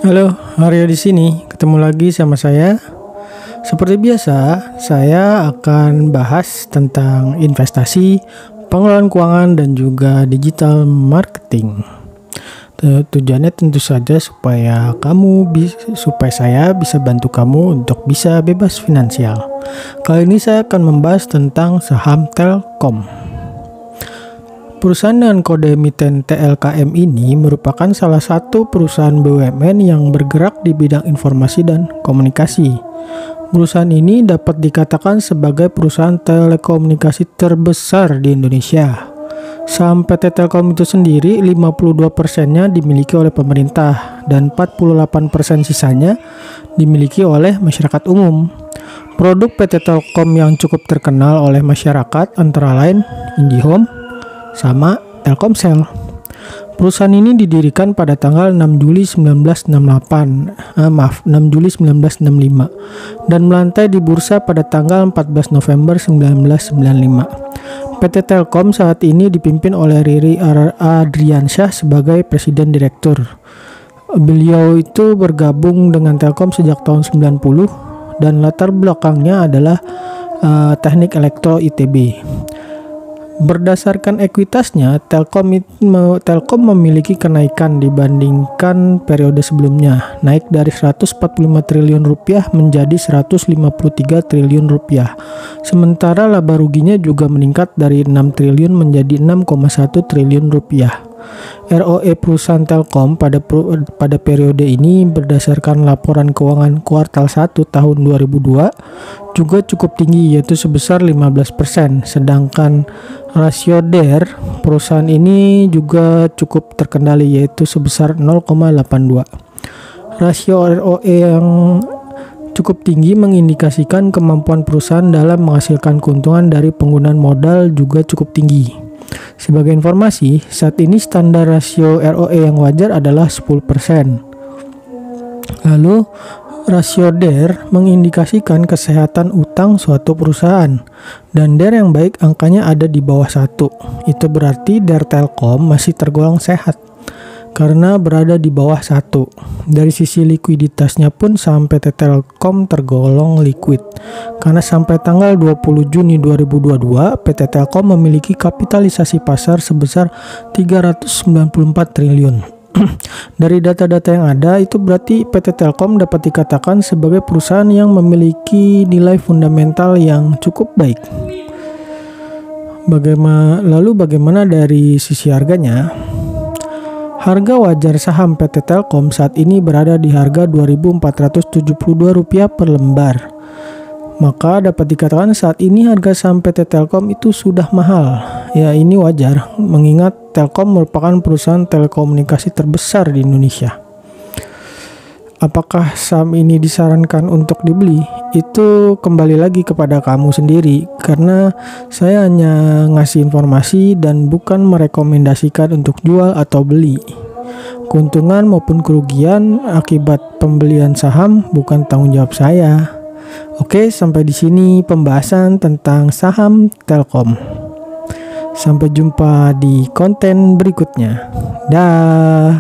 Halo, Aryo di sini. Ketemu lagi sama saya. Seperti biasa, saya akan bahas tentang investasi, pengelolaan keuangan, dan juga digital marketing. Tujuannya tentu saja supaya saya bisa bantu kamu untuk bisa bebas finansial. Kali ini saya akan membahas tentang saham Telkom. Perusahaan dengan kode emiten TLKM ini merupakan salah satu perusahaan BUMN yang bergerak di bidang informasi dan komunikasi. Perusahaan ini dapat dikatakan sebagai perusahaan telekomunikasi terbesar di Indonesia. Saham PT Telkom itu sendiri 52%-nya dimiliki oleh pemerintah dan 48% sisanya dimiliki oleh masyarakat umum. Produk PT Telkom yang cukup terkenal oleh masyarakat antara lain IndiHome sama Telkomsel. Perusahaan ini didirikan pada tanggal 6 Juli 1965 dan melantai di bursa pada tanggal 14 November 1995. PT Telkom saat ini dipimpin oleh Riri Adriansyah sebagai Presiden Direktur. Beliau itu bergabung dengan Telkom sejak tahun 90 dan latar belakangnya adalah teknik elektro ITB. Berdasarkan ekuitasnya, Telkom memiliki kenaikan dibandingkan periode sebelumnya, naik dari 145 triliun rupiah menjadi 153 triliun rupiah. Sementara laba ruginya juga meningkat dari 6 triliun menjadi 6,1 triliun rupiah. ROE perusahaan Telkom pada periode ini berdasarkan laporan keuangan kuartal 1 tahun 2002 juga cukup tinggi, yaitu sebesar 15%, sedangkan rasio DER perusahaan ini juga cukup terkendali, yaitu sebesar 0,82. Rasio ROE yang cukup tinggi mengindikasikan kemampuan perusahaan dalam menghasilkan keuntungan dari penggunaan modal juga cukup tinggi. Sebagai informasi, saat ini standar rasio ROE yang wajar adalah 10%. Lalu, rasio DER mengindikasikan kesehatan utang suatu perusahaan, dan DER yang baik angkanya ada di bawah 1. Itu berarti DER Telkom masih tergolong sehat karena berada di bawah 1. Dari sisi likuiditasnya pun saham PT Telkom tergolong liquid, karena sampai tanggal 20 Juni 2022 PT Telkom memiliki kapitalisasi pasar sebesar 394 triliun. Dari data-data yang ada, itu berarti PT Telkom dapat dikatakan sebagai perusahaan yang memiliki nilai fundamental yang cukup baik. Bagaimana dari sisi harganya? Harga wajar saham PT Telkom saat ini berada di harga Rp2.472 per lembar. Maka dapat dikatakan saat ini harga saham PT Telkom itu sudah mahal. Ya, ini wajar mengingat Telkom merupakan perusahaan telekomunikasi terbesar di Indonesia. Apakah saham ini disarankan untuk dibeli? Itu kembali lagi kepada kamu sendiri, karena saya hanya ngasih informasi dan bukan merekomendasikan untuk jual atau beli. Keuntungan maupun kerugian akibat pembelian saham bukan tanggung jawab saya. Oke, sampai di sini pembahasan tentang saham Telkom. Sampai jumpa di konten berikutnya. Dah.